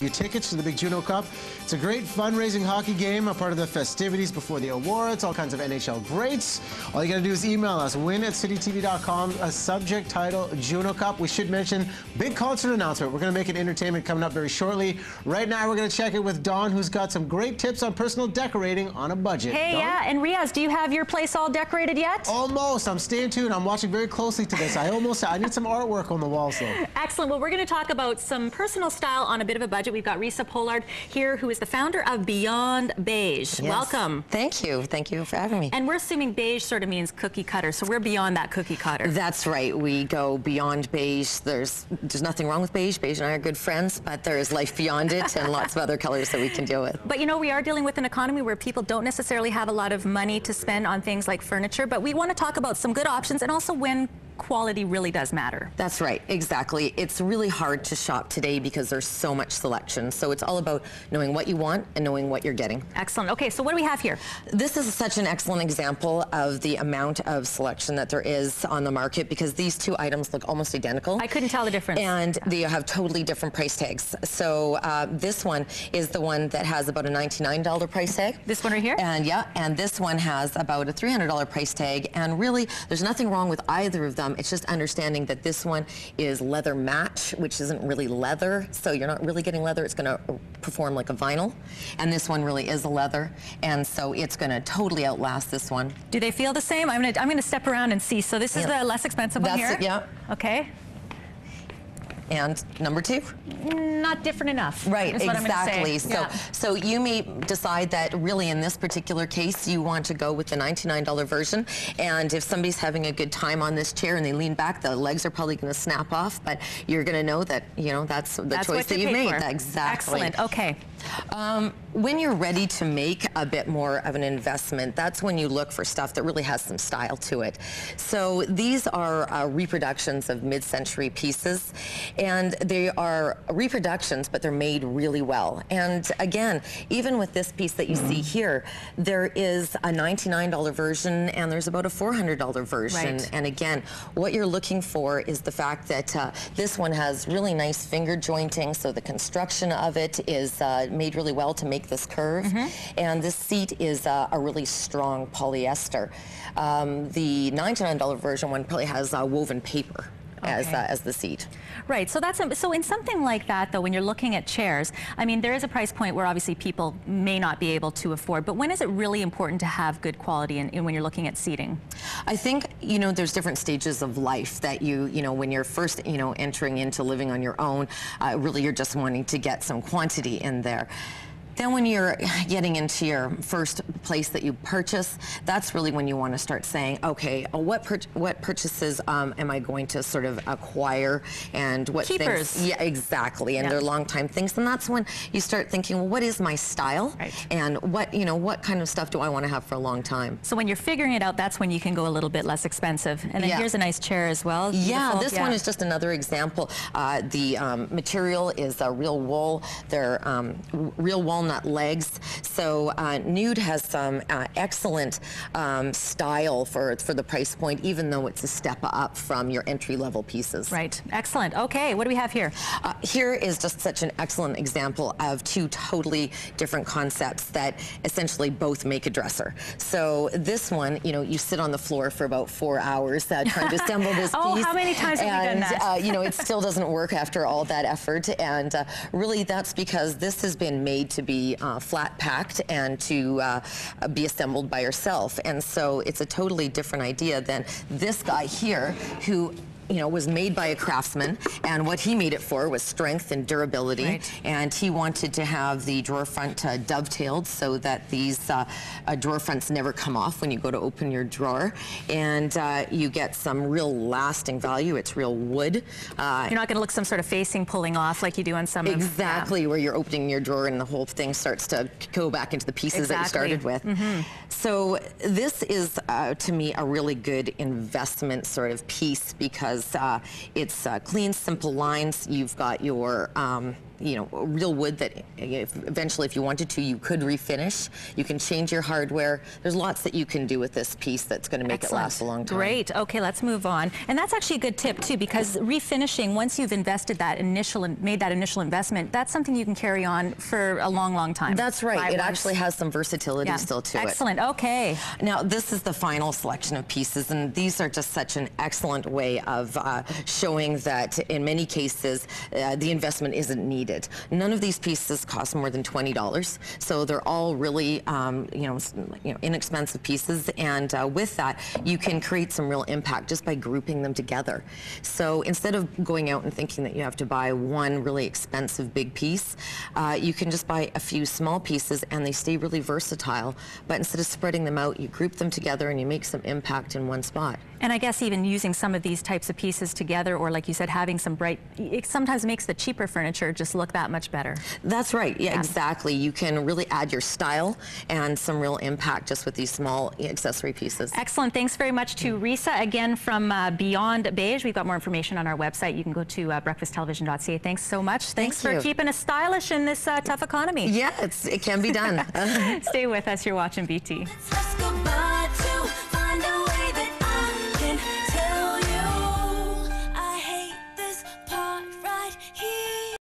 Tickets to the big Juno Cup. It's a great fundraising hockey game, a part of the festivities before the awards, all kinds of NHL greats. All you gotta do is email us, win@citytv.com, a subject title, Juno Cup. We should mention, big concert announcement. We're gonna make it entertainment coming up very shortly. Right now, we're gonna check it with Dawn, who's got some great tips on personal decorating on a budget. Hey, Dawn? yeah, and Riaz, do you have your place all decorated yet? Almost. I'm staying tuned. I'm watching very closely to this. I need some artwork on the walls, though. Excellent. Well, we're gonna talk about some personal style on a bit of a budget. We've got Reisa Pollard here, who is the founder of Beyond Beige. Yes. Welcome. Thank you. Thank you for having me. And we're assuming beige sort of means cookie cutter, so we're beyond that cookie cutter. That's right. We go beyond beige. There's nothing wrong with beige. Beige and I are good friends, but there is life beyond it and lots of other colors that we can deal with. But you know, we are dealing with an economy where people don't necessarily have a lot of money to spend on things like furniture, but we want to talk about some good options and also when quality really does matter. That's right, exactly. It's really hard to shop today because there's so much selection. So it's all about knowing what you want and knowing what you're getting. Excellent. Okay, so what do we have here? This is such an excellent example of the amount of selection that there is on the market because these two items look almost identical. I couldn't tell the difference. And they have totally different price tags. So this one is the one that has about a $99 price tag. This one right here? And yeah, and this one has about a $300 price tag. And really, there's nothing wrong with either of them. It's just understanding that this one is leather match, which isn't really leather, so you're not really getting leather. It's going to perform like a vinyl, and this one really is a leather, and so it's going to totally outlast this one. Do they feel the same? I'm gonna step around and see. So this is the less expensive one here. That's it, yeah. Okay. And number two? Not different enough. Right, is what exactly. I'm gonna say. So you may decide that really in this particular case you want to go with the $99 version, and if somebody's having a good time on this chair and they lean back, the legs are probably going to snap off, but you're going to know that, you know, that's the choice that you made. Exactly. Excellent. Okay. When you're ready to make a bit more of an investment, that's when you look for stuff that really has some style to it. So these are reproductions of mid-century pieces, and they are reproductions, but they're made really well. And again, even with this piece that you see here, there is a $99 version and there's about a $400 version. Right. And again, what you're looking for is the fact that this one has really nice finger jointing, so the construction of it is made really well to make this curve. And this seat is a really strong polyester. The $99 version one probably has woven paper. Okay. As the seat. Right, so so in something like that though, when you're looking at chairs, I mean there is a price point where obviously people may not be able to afford, but when is it really important to have good quality in when you're looking at seating? I think, you know, there's different stages of life that you know, when you're first, you know, entering into living on your own, really you're just wanting to get some quantity in there. Then when you're getting into your first place that you purchase, that's really when you want to start saying, okay, what purchases am I going to sort of acquire, and what keepers. Things? Yeah, exactly, and they're long time things. And that's when you start thinking, well, what is my style? Right. And what kind of stuff do I want to have for a long time? So when you're figuring it out, that's when you can go a little bit less expensive. And then here's a nice chair as well. Yeah, this one is just another example. The material is real wool. They're real walnut legs. So Nude has some excellent style for the price point, even though it's a step up from your entry-level pieces. Right. Excellent. Okay, what do we have here? Here is just such an excellent example of two totally different concepts that essentially both make a dresser. So this one, you know, you sit on the floor for about 4 hours trying to assemble this piece. Oh, how many times have you done that? You know, it still doesn't work after all that effort, and really that's because this has been made to be flat packed and to be assembled by yourself. And so it's a totally different idea than this guy here who, you know, was made by a craftsman, and what he made it for was strength and durability. Right. And he wanted to have the drawer front dovetailed so that these drawer fronts never come off when you go to open your drawer, and you get some real lasting value. It's real wood. You're not going to look some sort of facing pulling off like you do on some exactly where you're opening your drawer and the whole thing starts to go back into the pieces that you started with. So this is to me a really good investment sort of piece because it's clean, simple lines. You've got your you know, real wood that eventually, if you wanted to, you could refinish. You can change your hardware. There's lots that you can do with this piece that's going to make it last a long time. Great. Okay, let's move on. And that's actually a good tip too, because refinishing, once you've invested that made that initial investment, that's something you can carry on for a long, long time. That's right. It actually has some versatility still to it. Excellent. Okay. Now, this is the final selection of pieces, and these are just such an excellent way of showing that in many cases the investment isn't needed. None of these pieces cost more than $20, so they're all really inexpensive pieces, and with that you can create some real impact just by grouping them together. So instead of going out and thinking that you have to buy one really expensive big piece, you can just buy a few small pieces and they stay really versatile, but instead of spreading them out, you group them together and you make some impact in one spot. And I guess even using some of these types of pieces together, or like you said, having some bright, it sometimes makes the cheaper furniture just look that much better. That's right. Yeah, exactly. You can really add your style and some real impact just with these small accessory pieces. Excellent. Thanks very much to Reisa, again from Beyond Beige. We've got more information on our website. You can go to breakfasttelevision.ca. Thanks so much. Thanks for keeping us stylish in this tough economy. Yeah, it can be done. Stay with us. You're watching BT.